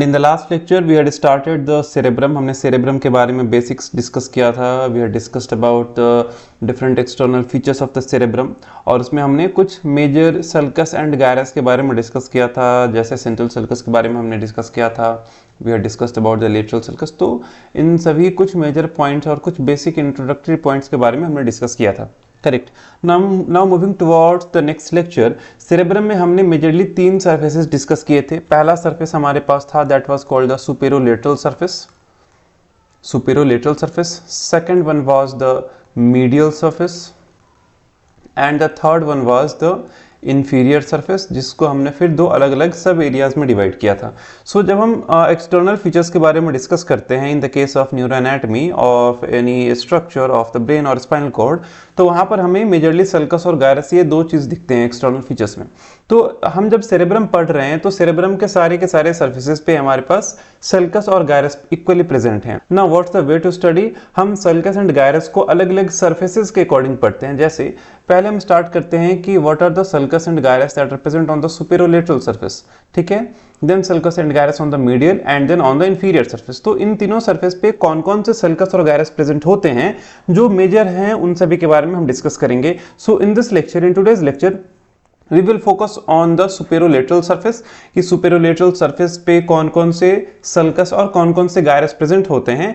In the last lecture we had started the cerebrum. हमने cerebrum के बारे में बेसिक्स डिस्कस किया था। We had discussed about the different external features of the cerebrum, और उसमें हमने कुछ मेजर सल्कस एंड गायरस के बारे में डिस्कस किया था। जैसे सेंट्रल सल्कस के बारे में हमने डिस्कस किया था। We had discussed about the lateral sulcus. तो इन सभी कुछ मेजर पॉइंट्स और कुछ बेसिक इंट्रोडक्टरी पॉइंट्स के बारे में हमने डिस्कस किया था। Correct. Now moving towards the next lecture. Cerebrum में हमने मेजरली 3 सरफेसेस डिस्कस किए थे। पहला सरफेस हमारे पास था, that was called the superolateral surface. Second one was the medial surface and the third one was the inferior surface, जिसको हमने फिर 2 अलग अलग सब एरियाज में डिवाइड किया था। सो जब हम एक्सटर्नल फीचर्स के बारे में डिस्कस करते हैं in the case of neuro anatomy of any structure of the brain और स्पाइनल कॉर्ड, तो वहां पर हमें मेजरली सल्कस और गायरस ये 2 चीज दिखते हैं एक्सटर्नल फीचर्स में। तो हम जब सेरेब्रम पढ़ रहे हैं तो सेरेब्रम के सारे सर्फेसेस पे हमारे पास सल्कस और गायरस इक्वली प्रेजेंट हैं। Now what's the way to study? हम सल्कस एंड गायरस को अलग अलग सर्फेसेस के अकॉर्डिंग पढ़ते हैं। जैसे पहले हम स्टार्ट करते हैं कि what are the sulcus and gyrus that represent on the superolateral surface, ठीक है। Then sulcus and gyrus on the medial and then on the inferior surface. तो इन तीनों सरफेस पे कौन कौन से सल्कस और गायरस प्रेजेंट होते हैं, जो मेजर हैं, उन सभी के बारे में हम डिस्कस करेंगे। So in this lecture, in today's lecture, we will focus on the superolateral surface कि superolateral surface पे कौन कौन से सल्कस और कौन कौन से गायरस प्रेजेंट होते हैं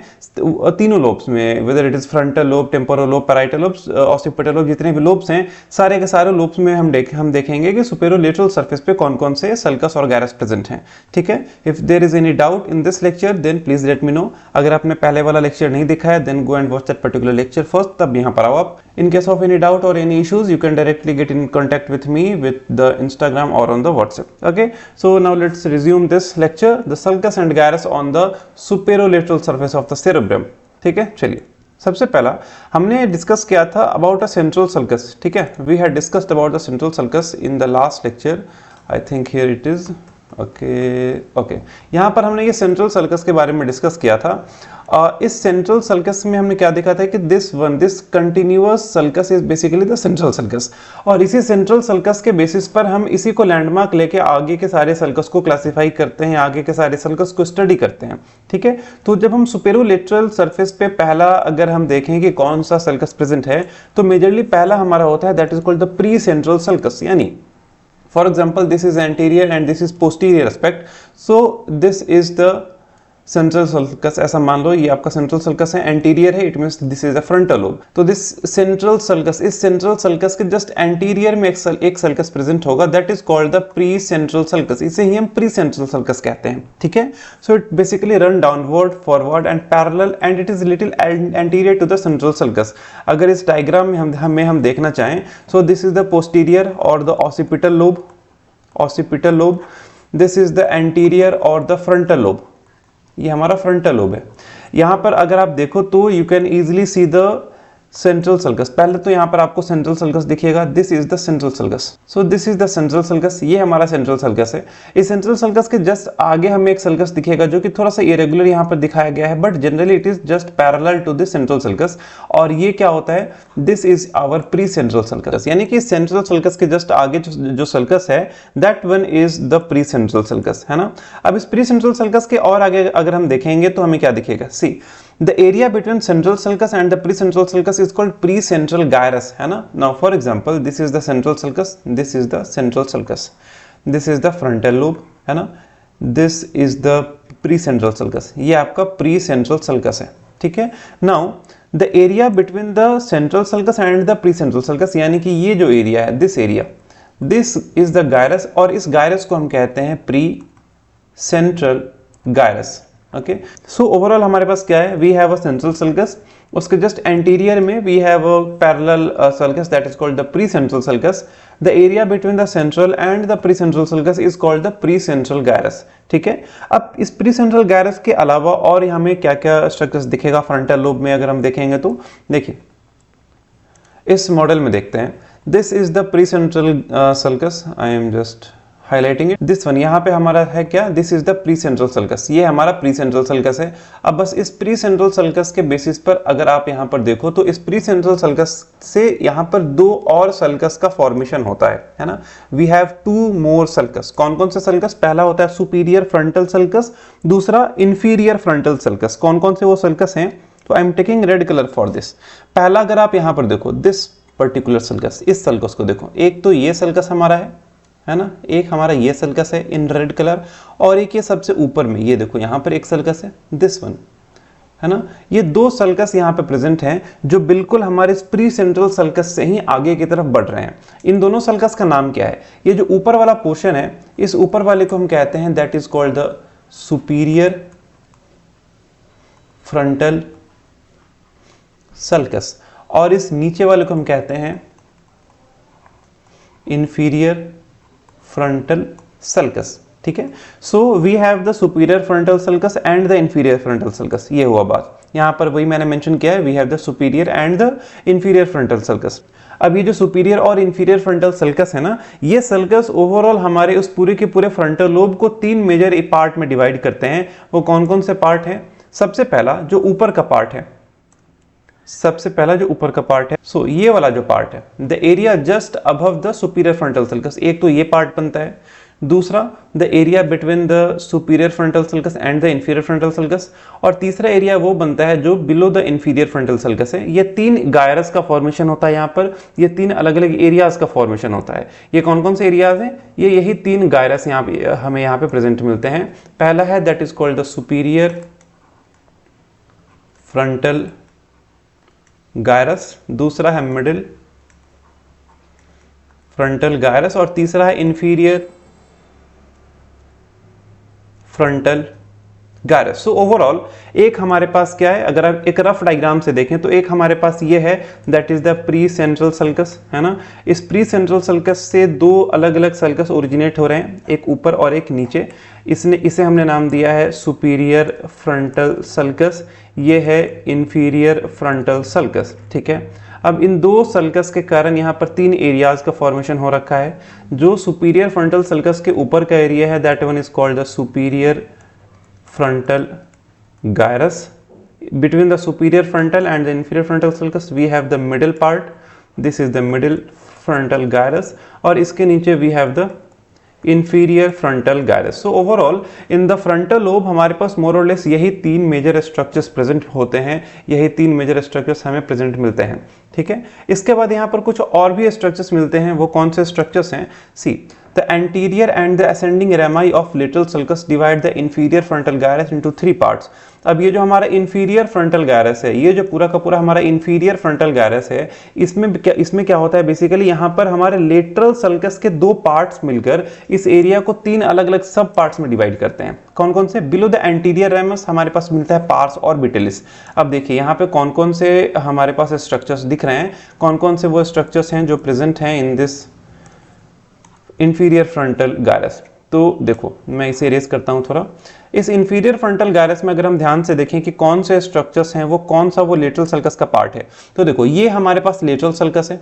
तीनों लोब्स में, whether it is frontal lobe, temporal lobe, parietal lobe, occipital lobe, जितने भी लोब्स हैं सारे के सारे लोब्स में हम देखेंगे कि superolateral surface पे कौन कौन से सल्कस और गायरस प्रेजेंट हैं, ठीक है। if there is any doubt in this lecture then please let me know। अगर आपने पहले वाला लेक्चर नहीं देखा है then go and watch that particular lecture first, तब यहाँ पर आओ आप। in case of any doubt or any issues you can directly get in contact with me with the Instagram or on the WhatsApp. Okay, so now let's resume this lecture, the sulcus and gyrus on the superolateral surface of the cerebrum। ठीक है, चलिए सबसे पहला हमने discuss किया था about a central sulcus, ठीक है। We had discussed about the central sulcus in the last lecture, I think here it is. Okay, यहाँ पर हमने ये सेंट्रल सल्कस के बारे में डिस्कस किया था। इस सेंट्रल सल्कस में हमने क्या देखा था कि this continuous sulcus is basically the central sulcus, और इसी सेंट्रल सल्कस के बेसिस पर हम इसी को लैंडमार्क लेके आगे के सारे सल्कस को क्लासिफाई करते हैं, आगे के सारे सल्कस को स्टडी करते हैं, ठीक है। तो जब हम सुपेरोलेटरल सरफेस पे पहला अगर हम देखें कि कौन सा सल्कस प्रेजेंट है, तो मेजरली पहला हमारा होता है that is called the pre central sulcus. यानी for example this is anterior and this is posterior aspect, so this is the central sulcus. ऐसा मान लो ये आपका सेंट्रल सल्कस है, एंटीरियर है, it means this is a frontal lobe. तो this central sulcus, इस central sulcus के just anterior में एक सल्कस प्रेजेंट होगा, that is called the pre central sulcus. इसे ही हम प्री सेंट्रल सल्कस कहते हैं, ठीक है। So it basically run downward, forward and parallel and it is little anterior to the central sulcus. अगर इस डायग्राम में हम देखना चाहें, so this is the posterior और the occipital lobe, this is the anterior और द फ्रंटल लोब। ये हमारा फ्रंटल लोब है। यहां पर अगर आप देखो तो you can easily see the central sulcus. पहले तो यहां पर आपको सेंट्रल सल्कस दिखेगा, this is the central sulcus. So this is the central sulcus, ये हमारा सेंट्रल सल्कस है। इस सेंट्रल सल्कस के जस्ट आगे हमें एक सल्कस दिखेगा जो कि थोड़ा सा इरेगुलर यहां पर दिखाया गया है, but generally it is just parallel to this central sulcus. और ये क्या होता है, this is our pre central sulcus, यानी कि सेंट्रल सल्कस के जस्ट आगे जो सल्कस है that one is the pre central sulcus, है ना। अब इस प्री सेंट्रल सल्कस के और आगे अगर हम देखेंगे तो हमें क्या दिखेगा, सी the area between central sulcus and the precentral sulcus is called precentral gyrus, है ना। Now for example this is the central sulcus, this is the central sulcus, this is the frontal lobe, है ना, this is the precentral sulcus, ये आपका precentral sulcus है, ठीक है। Now the area between the central sulcus and the precentral sulcus, यानी कि ये जो एरिया है, this area, this is the gyrus, और इस gyrus को हम कहते हैं precentral gyrus। Okay, so overall हमारे पास क्या है, we have a central sulcus, उसके जस्ट एंटीरियर में we have a parallel sulcus that is called the pre central sulcus. The area between the central and the pre central sulcus is called the pre central gyrus, ठीक है। अब इस pre central gyrus के अलावा और हमें क्या क्या स्ट्रक्चर्स दिखेगा फ्रंटल लोब में अगर हम देखेंगे तो देखिए इस मॉडल में देखते हैं। This is the pre central sulcus, I am just highlighting it, this one यहाँ पे हमारा है क्या, this is the pre central sulcus, ये हमारा प्री सेंट्रल सल्कस है। अब बस इस प्री सेंट्रल सल्कस के बेसिस पर अगर आप यहाँ पर देखो तो इस प्री सेंट्रल सल्कस से यहाँ पर दो और सल्कस का फॉर्मेशन होता है ना। We have two more sulcus. कौन कौन से सल्कस, पहला होता है सुपीरियर फ्रंटल सल्कस, दूसरा इंफीरियर फ्रंटल सल्कस। कौन कौन से वो सल्कस हैं, तो I am taking red colour for this. पहला अगर आप यहाँ पर देखो दिस पर्टिकुलर सल्कस, इस सल्कस को देखो, एक तो ये सल्कस हमारा है ना, एक हमारा ये सल्कस है इन रेड कलर, और एक ये सबसे ऊपर में ये देखो यहाँ पर एक सल्कस है, दिस वन, है ना। ये दो सल्कस यहाँ पे प्रेजेंट हैं जो बिल्कुल हमारे प्री सेंट्रल सल्कस से ही आगे की तरफ बढ़ रहे हैं। इन दोनों सल्कस का नाम क्या है, ये जो ऊपर वाला पोर्शन है, इस ऊपर वाले को हम कहते हैं that is called the superior frontal sulcus, और इस नीचे वाले को हम कहते हैं इंफीरियर फ्रंटल सल्कस। ठीक है, so we have the superior frontal sulcus and the inferior frontal sulcus. ये हुआ बात, यहां पर वही मैंने मेंशन किया है, we have the superior and the inferior frontal sulcus. अब ये जो सुपीरियर और इंफीरियर फ्रंटल सल्कस है ना, ये सल्कस ओवरऑल हमारे उस पूरे के पूरे फ्रंटल लोब को तीन मेजर पार्ट में डिवाइड करते हैं। वो कौन कौन से पार्ट हैं, सबसे पहला जो ऊपर का पार्ट है, सबसे पहला जो ऊपर का पार्ट है, सो ये वाला जो पार्ट है, the area just above the superior frontal sulcus, एक तो ये पार्ट बनता है। दूसरा the area between the superior frontal sulcus and the inferior frontal sulcus, और तीसरा एरिया वो बनता है जो below the inferior frontal sulcus है। ये तीन गायरस का फॉर्मेशन होता है यहाँ पर, ये तीन अलग अलग एरियाज का फॉर्मेशन होता है। ये कौन कौन से एरियाज हैं, ये यही तीन गायरस यहाँ पे हमें यहाँ पे प्रेजेंट मिलते हैं। पहला है that is called the superior frontal gyrus, दूसरा है मिडिल फ्रंटल गायरस, और तीसरा है inferior frontal gyrus. So overall एक हमारे पास क्या है, अगर आप एक रफ डायग्राम से देखें तो एक हमारे पास ये है that is the pre central sulcus, है ना। इस प्री सेंट्रल सल्कस से दो अलग अलग सल्कस ओरिजिनेट हो रहे हैं, एक ऊपर और एक नीचे। इसे हमने नाम दिया है सुपीरियर फ्रंटल सल्कस, ये है इंफीरियर फ्रंटल सल्कस। ठीक है, अब इन दो सल्कस के कारण यहाँ पर तीन एरियाज का फॉर्मेशन हो रखा है। जो सुपीरियर फ्रंटल सल्कस के ऊपर का एरिया है that one is called the superior frontal gyrus. Between the superior frontal and the inferior frontal sulcus we have the middle part, this is the middle frontal gyrus, और इसके नीचे we have the inferior frontal gyrus. So overall in the frontal lobe हमारे पास more or less यही तीन major structures present होते हैं, यही तीन मेजर स्ट्रक्चर्स हमें प्रेजेंट मिलते हैं। ठीक है, इसके बाद यहाँ पर कुछ और भी स्ट्रक्चर्स मिलते हैं। वो कौन से स्ट्रक्चर्स हैं, सी the anterior and the ascending rami of lateral sulcus divide the inferior frontal gyrus into three parts. अब ये जो हमारा inferior frontal gyrus है, ये जो पूरा का पूरा हमारा inferior frontal gyrus है, इसमें क्या होता है बेसिकली, यहाँ पर हमारे lateral sulcus के दो पार्ट्स मिलकर इस एरिया को तीन अलग अलग सब पार्ट्स में डिवाइड करते हैं। कौन कौन से, बिलो द एंटीरियर रेमस हमारे पास मिलता है पार्स ऑर्बिटलिस। अब देखिए यहाँ पे कौन कौन से हमारे पास स्ट्रक्चर्स दिख रहे हैं, कौन कौन से वो स्ट्रक्चर्स हैं जो प्रेजेंट हैं in this inferior frontal gyrus. तो देखो मैं इसे इरेज करता हूं थोड़ा। इस इंफीरियर फ्रंटल गायरस में अगर हम ध्यान से देखें कि कौन से स्ट्रक्चर्स हैं, वो कौन सा वो लेटरल सल्कस का पार्ट है, तो देखो ये हमारे पास लेटरल सल्कस है,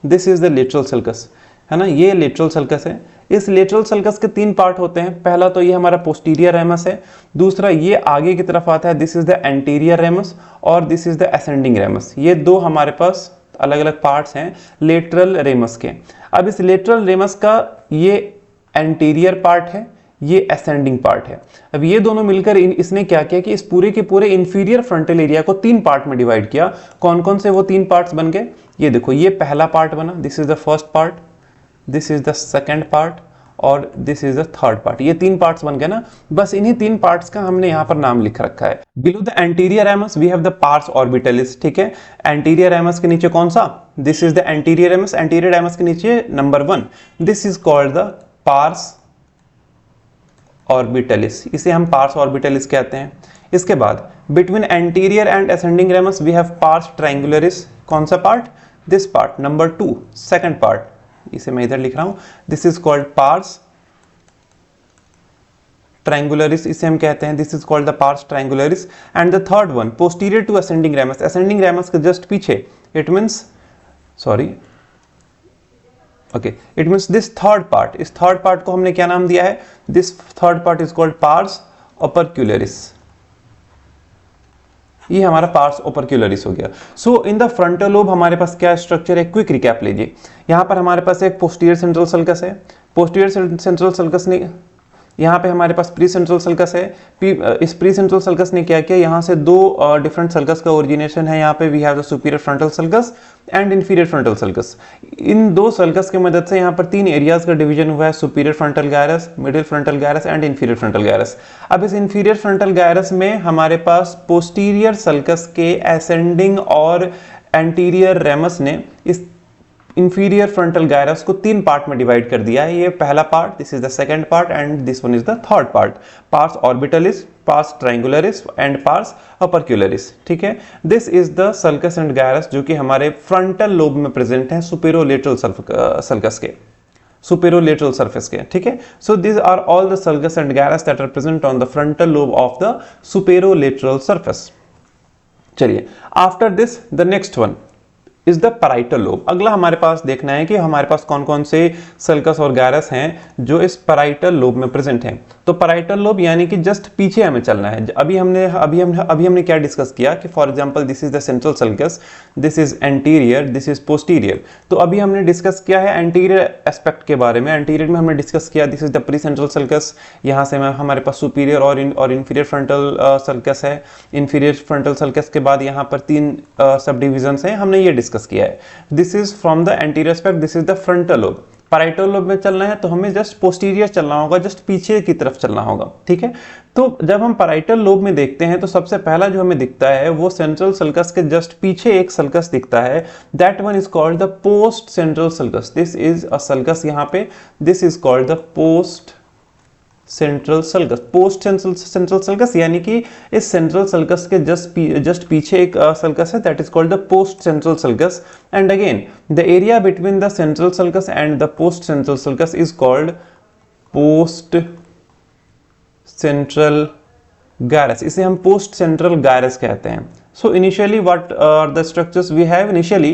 this is the lateral sulcus, है ना, ये लेटरल सल्कस है। इस लेटरल सल्कस के तीन पार्ट होते हैं। पहला तो ये हमारा पोस्टीरियर रेमस है, दूसरा ये आगे की तरफ आता है, this is the anterior ramus, और this is the ascending ramus. ये दो हमारे पास अलग अलग पार्ट्स हैं लेटरल रेमस के। अब इस लेटरल रेमस का ये एंटीरियर पार्ट है, ये असेंडिंग पार्ट है। अब ये दोनों मिलकर इसने क्या किया कि इस पूरे के पूरे इंफीरियर फ्रंटल एरिया को तीन पार्ट में डिवाइड किया। कौन कौन से वो तीन पार्ट्स बन गए, ये देखो, ये पहला पार्ट बना, this is the first part, this is the second part, और this is the third part. ये तीन पार्ट्स बन गए ना। बस इन्हीं तीन पार्ट्स का हमने यहाँ पर नाम लिख रखा है। Below the anterior ramus we have the pars orbitalis. ठीक है, एंटीरियर रेमस के नीचे कौन सा, this is the anterior ramus. Anterior ramus के नीचे number 1, this is called the pars orbitalis, इसे हम पार्स ऑर्बिटलिस कहते हैं। इसके बाद between anterior and ascending ramus we have pars triangularis. कौन सा part, this part, number 2, second part, इसे मैं इधर लिख रहा हूं, this is called pars triangularis, इसे हम कहते हैं, this is called the pars triangularis. And the third one posterior to ascending ramus, ascending ramus के जस्ट पीछे, it means sorry okay, it means this third part, इस third part को हमने क्या नाम दिया है? This third part is called pars opercularis. ये हमारा पार्स ओपर्क्युलरिस हो गया। So in the frontal lobe हमारे पास क्या स्ट्रक्चर है? क्विक रिकैप लीजिए। यहां पर हमारे पास एक पोस्टीरियर सेंट्रल सल्कस है, पोस्टीरियर सेंट्रल सल्कस ने, यहाँ पे हमारे पास प्री सेंट्रल सल्कस है। इस प्री सेंट्रल सल्कस ने क्या किया? यहाँ से दो डिफरेंट सल्कस का ओरिजिनेशन है। यहाँ पे we have the superior frontal sulcus and inferior frontal sulcus. इन दो सल्कस की मदद से यहाँ पर तीन एरियाज का डिवीजन हुआ है, superior frontal gyrus, middle frontal gyrus and inferior frontal gyrus. अब इस इंफीरियर फ्रंटल गायरस में हमारे पास पोस्टीरियर सल्कस के एसेंडिंग और एंटीरियर रेमस ने इस इंफीरियर फ्रंटल गायरस को तीन पार्ट में डिवाइड कर दिया है। ये पहला part, this is the second part and this one is the third part. Pars orbitalis, pars triangularis and pars opercularis. ठीक है, this is the sulcus and gyrus जो कि हमारे फ्रंटल लोब में प्रेजेंट है, सुपेरोलेटरल सल्कस के, सुपेरोलेटरल सरफेस के। ठीक है, so this are all the sulcus and gyrus that are present on the frontal lobe of the superolateral surface. चलिए, after this the next one is the parietal lobe. अगला हमारे पास देखना है कि हमारे पास कौन कौन से सल्कस और गायरस हैं जो इस पैराइटल लोब में प्रेजेंट हैं। तो पैराइटल लोब यानी कि जस्ट पीछे हमें चलना है। अभी हमने क्या डिस्कस किया कि for example this is the central sulcus, this is anterior, this is posterior. तो अभी हमने डिस्कस किया है एंटीरियर एस्पेक्ट के बारे में। एंटीरियर में हमने डिस्कस किया this is the pre central sulcus, यहाँ से हमारे पास सुपीरियर और इंफीरियर फ्रंटल सल्कस है। इंफीरियर फ्रंटल सल्कस के बाद यहाँ पर तीन सब डिविजन है, हमने ये डिस्कस किया है। This is from the anterior aspect, this is the frontal lobe. Parietal lobe में चलना है तो हमें जस्ट पोस्टीरियर चलना होगा, जस्ट पीछे की तरफ चलना होगा। ठीक है, तो जब हम पैराइटल लोब में देखते हैं तो सबसे पहला जो हमें दिखता है वो सेंट्रल सल्कस के जस्ट पीछे एक सल्कस दिखता है, that one is called the post central sulcus. This is a sulcus, यहाँ पे this is called the post central sulcus. Post central sulcus यानी कि इस सेंट्रल सल्कस के जस्ट पीछे एक सल्कस है, that is called the post central sulcus. And again the area between the central sulcus and the post central sulcus is called post central gyrus. इसे हम post central gyrus कहते हैं। So initially what are the structures we have? Initially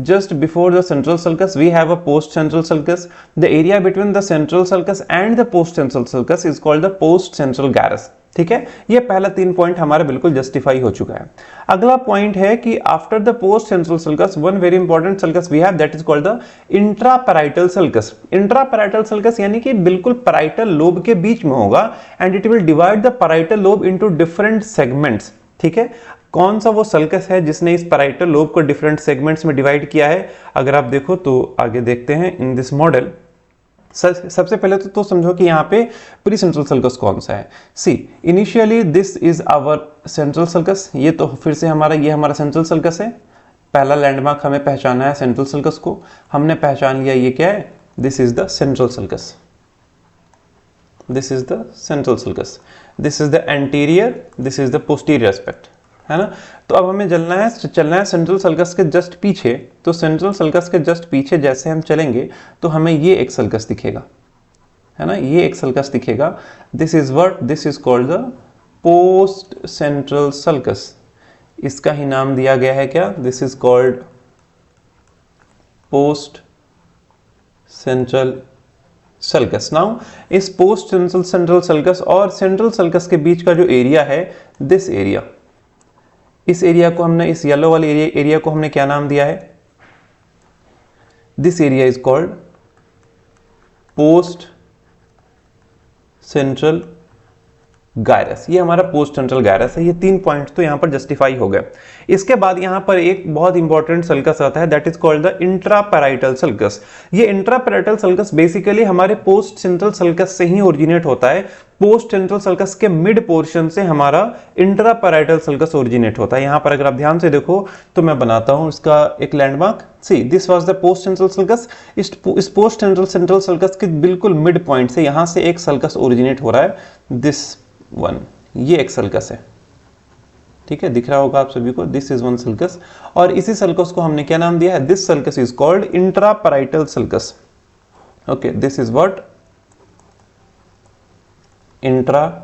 just before the central sulcus we have a post central sulcus. The area between the central sulcus and the post central sulcus is called the post central gyrus. ठीक है, ये पहला तीन point हमारा बिल्कुल justify हो चुका है। अगला पॉइंट है कि after the post central sulcus one very important sulcus we have, that is called the intraparietal sulcus. Intraparietal sulcus यानी कि बिल्कुल पैराइटल लोब के बीच में होगा and it will divide the parietal lobe into different segments. ठीक है, कौन सा वो सल्कस है जिसने इस पैराइटल लोब को डिफरेंट सेगमेंट्स में डिवाइड किया है? अगर आप देखो तो आगे देखते हैं इन दिस मॉडल। सबसे पहले तो समझो कि यहाँ पे प्री सेंट्रल सल्कस कौन सा है। See initially this is our central sulcus. ये तो फिर से ये हमारा सेंट्रल सल्कस है। पहला लैंडमार्क हमें पहचाना है सेंट्रल सल्कस को, हमने पहचान लिया ये क्या है, this is the central sulcus. This is the central sulcus, this is the anterior, this is the posterior aspect, है ना। तो अब हमें चलना है सेंट्रल सल्कस के जस्ट पीछे। तो सेंट्रल सल्कस के जस्ट पीछे जैसे हम चलेंगे तो हमें ये एक सल्कस दिखेगा, है ना, ये एक सल्कस दिखेगा। This is what, this is called the post central sulcus. इसका ही नाम दिया गया है क्या, this is called post central sulcus. Now इस पोस्ट सेंट्रल सल्कस और सेंट्रल सल्कस के बीच का जो एरिया है, दिस एरिया, इस एरिया को हमने, इस येलो वाले एरिया को हमने क्या नाम दिया है, this area is called post central gyrus. ये हमारा पोस्ट सेंट्रल गायरस है। ये तीन पॉइंट्स तो यहां पर जस्टिफाई हो गए। इसके बाद यहां पर एक बहुत इंपॉर्टेंट सल्कस आता है, that is called the intraparietal sulcus. ये इंट्रापैराइटल सल्कस बेसिकली हमारे पोस्ट सेंट्रल सल्कस से ही ओरिजिनेट होता है। पोस्ट सेंट्रल सल्कस के मिड पोर्शन से हमारा इंट्रापैराइटल सल्कस ओरिजिनेट होता है। यहां पर अगर आप ध्यान से देखो तो मैं बनाता हूं इसका एक landmark. See this was the post central sulcus. इस पोस्ट सेंट्रल सल्कस के बिल्कुल मिड पॉइंट से यहां से एक सल्कस ओरिजिनेट हो रहा है, दिस वन, ये एक सल्कस है। ठीक है, दिख रहा होगा आप सभी को, दिस इज वन सल्कस। और इसी सल्कस को हमने क्या नाम दिया है, this sulcus is called intraparietal sulcus. Okay, this is what, intraparietal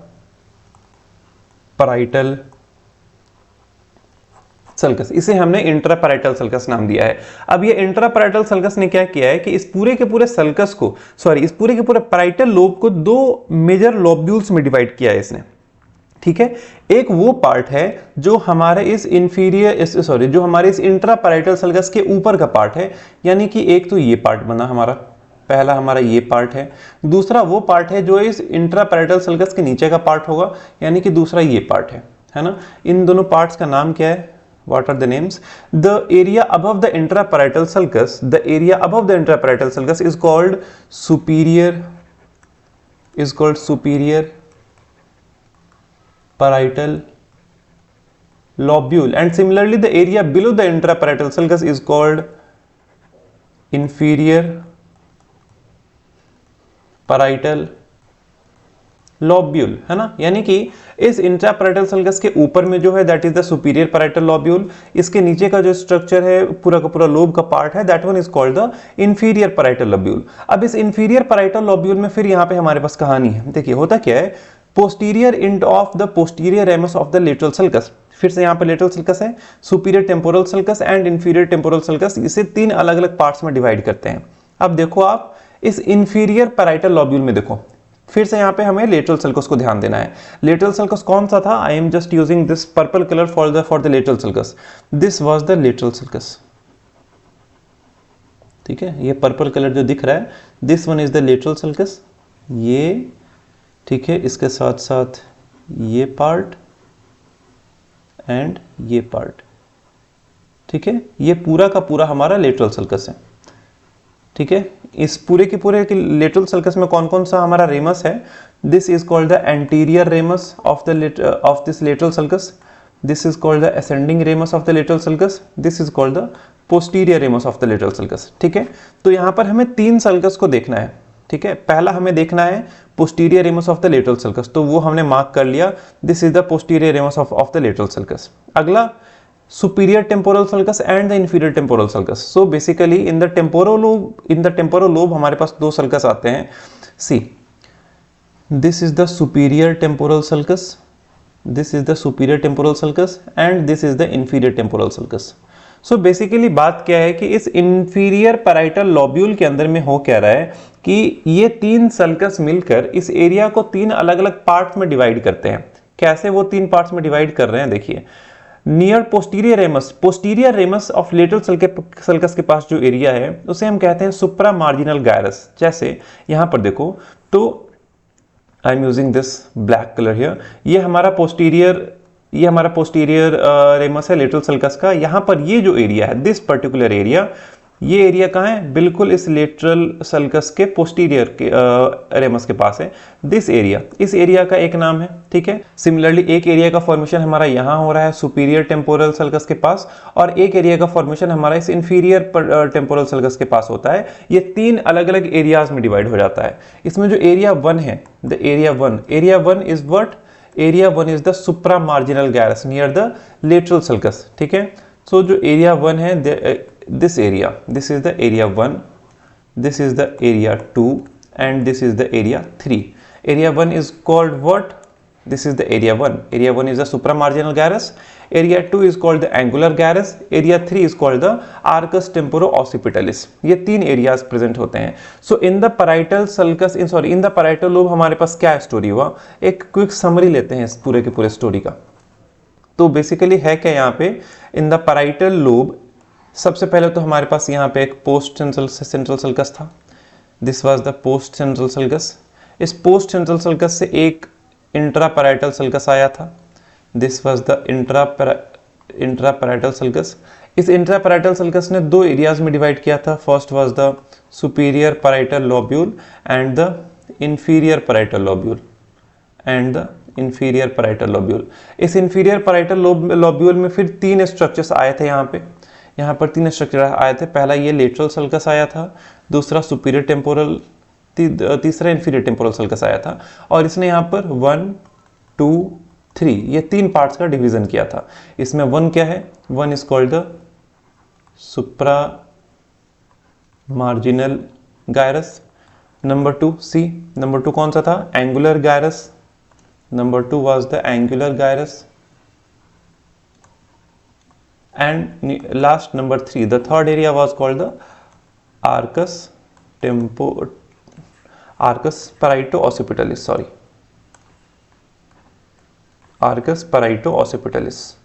sulcus, इसे हमने इंट्रापैराइटल सल्कस नाम दिया है। अब ये इंट्रापैराइटल सल्कस ने क्या किया है कि इस पूरे के पूरे सल्कस को, इस पूरे के पूरे पैराइटल लोब को दो मेजर लोब्यूल्स में डिवाइड किया है इसने, ठीक है। एक वो पार्ट है जो हमारे इस जो हमारे इस इंट्रापैराइटल सल्कस के ऊपर का पार्ट है, यानी कि एक तो ये पार्ट बना हमारा, पहला हमारा ये पार्ट है, दूसरा वो पार्ट है जो इस इंट्रापैराइटल सल्कस के नीचे का पार्ट होगा, यानी कि दूसरा ये पार्ट है ना। इन दोनों पार्ट्स का नाम क्या है? What are the names? The area above the intraparietal sulcus, is called superior parietal lobule, and similarly the area below the intraparietal sulcus is called inferior parietal lobule, है ना। यानी कि इस इंट्रापैराइटल सल्कस के ऊपर में जो है that is the superior parietal lobule, इसके नीचे का जो स्ट्रक्चर है पूरा का पूरा लोब का पार्ट है, that one is called the inferior parietal lobule. अब इस इंफीरियर पैराइटल लॉब्यूल में फिर यहाँ पे हमारे पास कहानी है, देखिए होता क्या है, posterior end of the posterior ramus of the lateral sulcus, फिर से यहाँ पे लेटरल सल्कस है, superior temporal sulcus and inferior temporal sulcus, इसे तीन अलग अलग पार्ट्स में डिवाइड करते हैं। अब देखो आप इस इंफीरियर पैराइटल लॉब्यूल में देखो, फिर से यहाँ पे हमें लेटरल सल्कस को ध्यान देना है। लेटरल सल्कस कौन सा था? I am just using this purple colour for the lateral sulcus, this was the lateral sulcus, ठीक है। ये पर्पल कलर जो दिख रहा है, this one is the lateral sulcus, ये ठीक है, इसके साथ साथ ये पार्ट एंड ये पार्ट, ठीक है, ये पूरा का पूरा हमारा लेटरल सल्कस है, ठीक है। इस पूरे के पूरे लेटरल सल्कस में कौन कौन सा हमारा रेमस है? This is called the anterior ramus of this lateral sulcus, this is called the ascending ramus of the lateral sulcus, this is called the posterior ramus of the lateral sulcus, ठीक है। तो यहां पर हमें तीन sulcus को देखना है, ठीक है। पहला हमें देखना है posterior ramus of the lateral sulcus, तो वो हमने मार्क कर लिया, this is the posterior ramus of the lateral sulcus. अगला superior temporal sulcus and the inferior temporal sulcus. So basically in the temporal lobe हमारे पास दो sulcus आते हैं। See, this is the superior temporal sulcus, this is the superior temporal sulcus and this is the inferior temporal sulcus. So basically बात क्या है कि इस inferior parietal lobule के अंदर में हो क्या रहा है कि ये तीन sulcus मिलकर इस एरिया को तीन अलग अलग पार्ट्स में डिवाइड करते हैं। कैसे वो तीन पार्ट्स में डिवाइड कर रहे हैं? देखिए, near posterior ramus of lateral sulcus के पास जो एरिया है उसे हम कहते हैं सुप्रा मार्जिनल गायरस। जैसे यहां पर देखो, तो I am using this black colour here, ये हमारा पोस्टीरियर रेमस है लेटरल सल्कस का। यहां पर ये जो एरिया है, दिस पर्टिकुलर एरिया, ये एरिया कहाँ है? बिल्कुल इस लेटरल सल्कस के पोस्टीरियर के रेमस के पास है। दिस एरिया, इस एरिया का एक नाम है, ठीक है। सिमिलरली एक एरिया का फॉर्मेशन हमारा यहाँ हो रहा है सुपीरियर टेम्पोरल सल्कस के पास, और एक एरिया का फॉर्मेशन हमारा इस इंफीरियर टेम्पोरल सल्कस के पास होता है। ये तीन अलग अलग एरियाज में डिवाइड हो जाता है। इसमें जो एरिया वन है, the area one is what? Area one is the supra marginal gyrus near the lateral sulcus, ठीक है। सो जो एरिया वन है, this area, this is the area 1, this is the area 2 and this is the area 3. Area 1 is called what? This is the area 1. Area 1 is the supramarginal gyrus, area 2 is called the angular gyrus, area 3 is called the arcus temporo-occipitalis. ये तीन areas present होते हैं। So in the parietal sulcus, in the parietal lobe हमारे पास क्या story हुआ? एक quick summary लेते हैं इस पूरे के पूरे स्टोरी का। तो बेसिकली है क्या यहाँ पे, इन द पैराइटल लोब सबसे पहले तो हमारे पास यहाँ पे एक पोस्ट सेंट्रल सल्कस था, this was the post central sulcus. इस पोस्ट सेंट्रल सल्कस से एक इंट्रापैराइटल सल्कस आया था, this was the intraparietal sulcus. इस इंट्रापैराइटल सल्कस ने दो एरियाज में डिवाइड किया था, first was the superior parietal lobule and the inferior parietal lobule इस इंफीरियर पैराइटल लॉब्यूल में फिर तीन स्ट्रक्चर्स आए थे। यहाँ पर तीन स्ट्रक्चर आए थे। पहला ये लेटरल सल्कस आया था, दूसरा सुपीरियर टेम्पोरल, तीसरा इंफीरियर टेम्पोरल सल्कस आया था, और इसने यहाँ पर 1, 2, 3 ये तीन पार्ट्स का डिवीजन किया था। इसमें 1 क्या है? 1 is called the supra marginal gyrus. Number 2 कौन सा था? Angular gyrus. Number 2 was the angular gyrus. and last number 3, the third area was called the arcus parieto-occipitalis, sorry, arcus parieto-occipitalis.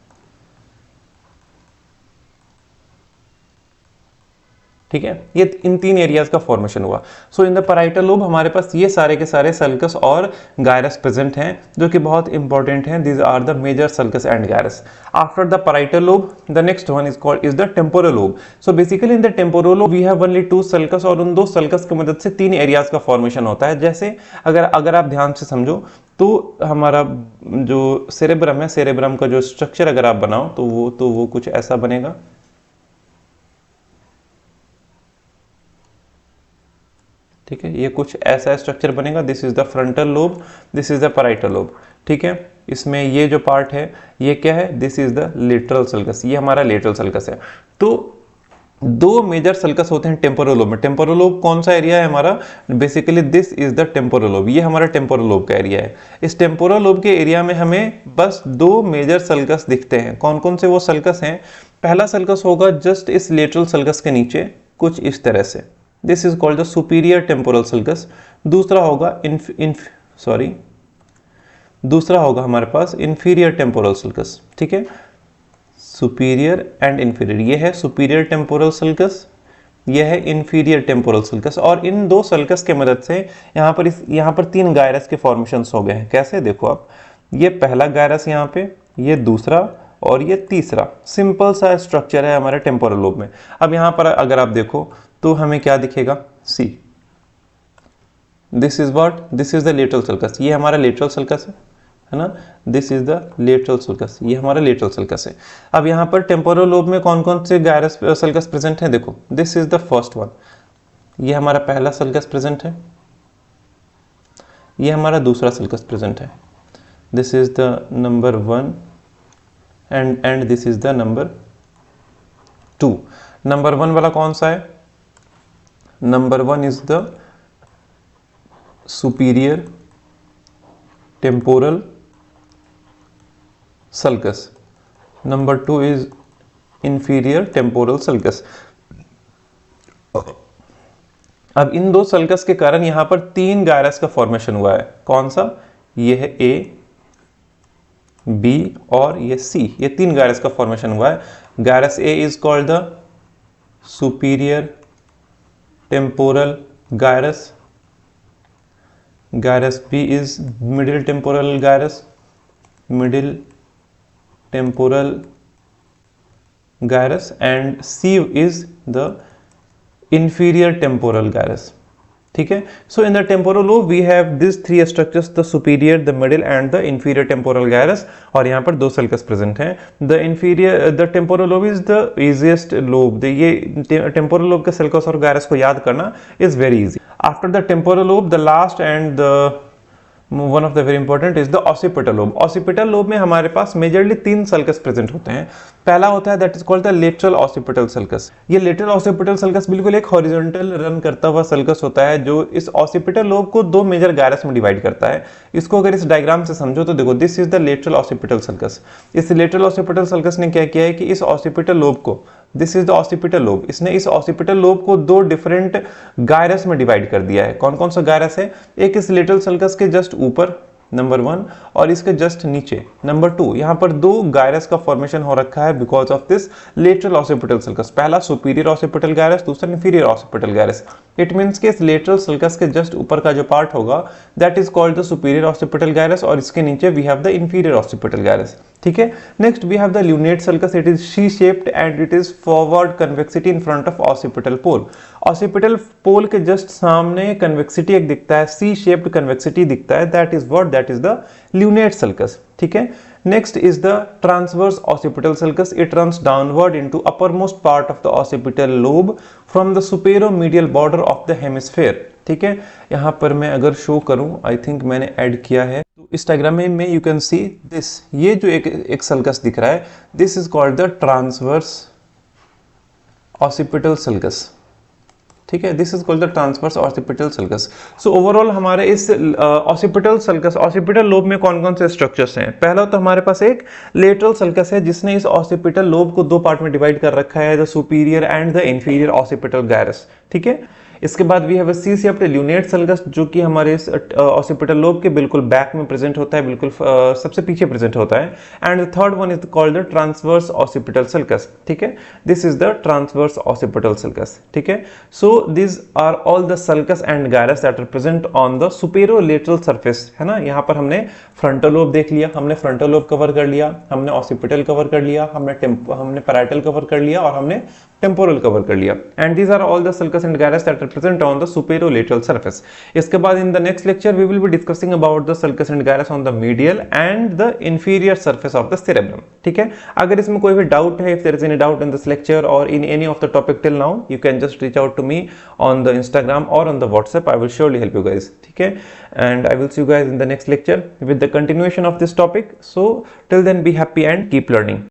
ठीक है, ये इन 3 एरियाज का फॉर्मेशन हुआ. सो इन द पैराइटल लोब हमारे पास ये सारे के सारे सल्कस और गायरस प्रेजेंट हैं जो कि बहुत इंपॉर्टेंट हैं. These are the major sulcus and gyrus. After the parietal lobe the next one is the temporal lobe. So basically in the temporal lobe we have only 2 sulcus और उन 2 sulcus की मदद से 3 एरियाज का formation होता है. जैसे अगर आप ध्यान से समझो तो हमारा जो सेरेब्रम है, सेरेब्रम का जो स्ट्रक्चर अगर आप बनाओ तो वो कुछ ऐसा बनेगा. ठीक है, ये कुछ ऐसा स्ट्रक्चर बनेगा. This is the frontal lobe, this is the parietal lobe. ठीक है, इसमें ये जो पार्ट है ये क्या है, this is the lateral sulcus, ये हमारा लेटरल सल्कस है. तो 2 मेजर सल्कस होते हैं टेम्पोरल लोब में. टेम्पोरल लोब कौन सा एरिया है हमारा, basically this is the temporal lobe, ये हमारा टेम्पोरल लोब का एरिया है. इस टेम्पोरल लोब के एरिया में हमें बस 2 मेजर सल्कस दिखते हैं. कौन कौन से वो सल्कस हैं, पहला सल्कस होगा जस्ट इस लेटरल सल्कस के नीचे कुछ इस तरह से, this is called the superior temporal sulcus. दूसरा होगा हमारे पास इंफीरियर टेम्पोरल सल्कस. ठीक है, सुपीरियर एंड इंफीरियर, ये है सुपीरियर टेम्पोरल सल्कस, ये है इंफीरियर टेम्पोरल सल्कस. और इन 2 सल्कस के मदद से यहाँ पर 3 गायरस के फॉर्मेशंस हो गए हैं. कैसे, देखो आप, ये पहला गायरस यहाँ पे, ये दूसरा और ये तीसरा. सिंपल सा स्ट्रक्चर है हमारे टेम्पोरल लोब में. अब यहाँ पर अगर आप देखो तो हमें क्या दिखेगा, see, this is what, this is the lateral sulcus, ये हमारा लेटरल सल्कस है ना. This is the lateral sulcus, ये हमारा लेटरल सल्कस है. अब यहाँ पर टेम्पोरल लोब में कौन कौन से गायरस सल्कस प्रेजेंट है, देखो, this is the first one, ये हमारा पहला सल्कस प्रेजेंट है, ये हमारा दूसरा सल्कस प्रेजेंट है. This is the number 1 and this is the number 2. Number 1 वाला कौन सा है, number 1 is the superior temporal sulcus, number 2 is inferior temporal sulcus. अब इन 2 सल्कस के कारण यहां पर 3 गायरस का फॉर्मेशन हुआ है. कौन सा, ये है ए, बी और ये सी, ये 3 गायरस का फॉर्मेशन हुआ है. Gyrus A is called the superior temporal gyrus, gyrus B is middle temporal gyrus, middle temporal gyrus, and C is the inferior temporal gyrus. ठीक है, so in the temporal lobe we have this 3 structures, the superior, the middle and the inferior temporal gyrus. और यहाँ पर 2 sulcus present हैं. The temporal lobe is the easiest lobe. ये temporal lobe के sulcus और gyrus को याद करना is very easy. After the temporal lobe the last and the one of the very important is the occipital lobe. Occipital lobe में हमारे पास majorly 3 sulcus present होते हैं. पहला होता है that is called the lateral occipital sulcus. ये lateral occipital sulcus बिल्कुल एक हॉरिजॉन्टल रन करता हुआ सल्कस होता है जो इस ऑसिपिटल लोब को 2 मेजर गायरस में डिवाइड करता है. इसको अगर इस डायग्राम से समझो तो देखो, this is the lateral occipital sulcus. इस लेटरल ऑसिपिटल सल्कस ने क्या किया है कि इस ऑसिपिटल लोब को, this is the occipital lobe, इसने इस ऑसिपिटल लोब को 2 डिफरेंट गायरस में डिवाइड कर दिया है. कौन कौन सा गायरस है, एक इस लेटरल सल्कस के जस्ट ऊपर नंबर 1 और इसके जस्ट नीचे नंबर 2. यहां पर 2 गायरस का फॉर्मेशन हो रखा है because of this lateral occipital sulcus. पहला सुपीरियर ऑसिपिटल गायरस, दूसरा inferior occipital gyrus. It means कि इस लेटरल सल्कस के जस्ट ऊपर का जो पार्ट होगा that is called the superior occipital gyrus और इसके नीचे we have the inferior occipital gyrus. ठीक है, next we have the lunate sulcus. It is C shaped and it is forward convexity in front of occipital pole. Occipital pole के just सामने convexity एक दिखता है, सी शेप्ड कन्वेक्सिटी दिखता है, that is what, that is the lunate sulcus. ठीक है, next is the transverse occipital sulcus. It runs downward into uppermost part of the occipital lobe from the superomedial border of the hemisphere. ठीक है, यहां पर मैं अगर show करूं, I think मैंने ऐड किया है, तो इस डायग्राम में यू कैन सी दिस, ये जो एक सल्कस दिख रहा है, this is called the transverse occipital sulcus. ठीक है, this is called the transverse occipital sulcus. So overall हमारे इस ऑसिपिटल सल्कस, ऑसिपिटल लोब में कौन कौन से स्ट्रक्चर्स हैं? पहला तो हमारे पास एक लेटरल सल्कस है जिसने इस ऑसिपिटल लोब को दो पार्ट में डिवाइड कर रखा है, the superior and the inferior occipital gyrus. ठीक है, इसके बाद we have a C shaped lunate sulcus जो कि हमारे इस ऑसिपिटल लोब के बिल्कुल बैक में प्रेजेंट होता है, बिल्कुल सबसे पीछे प्रेजेंट होता है। And the third one is called the transverse occipital sulcus. ठीक है, this is the transverse occipital sulcus. ठीक है, so this are all the sulcus and gyrus that are present on the superolateral surface, है ना। यहाँ पर हमने frontal lobe देख लिया, हमने फ्रंटल लोब कवर कर लिया, हमने ऑसिपिटल कवर कर लिया, हमने पैराइटल कवर कर लिया और हमने टेम्पोरल कवर कर लिया। And these are all the sulcus and gyrus that are present on the superolateral surface. इसके बाद in the next lecture we will be discussing about the sulcus and gyrus on the medial and the inferior surface of the cerebrum. ठीक है, अगर इसमें कोई भी doubt है, if there is any doubt in this lecture और in any of the topic till now, you can just reach out to me on the Instagram और on the WhatsApp. I will surely help you guys. ठीक है, and I will see you guys in the next lecture with the continuation of this topic. So till then, be happy and keep learning.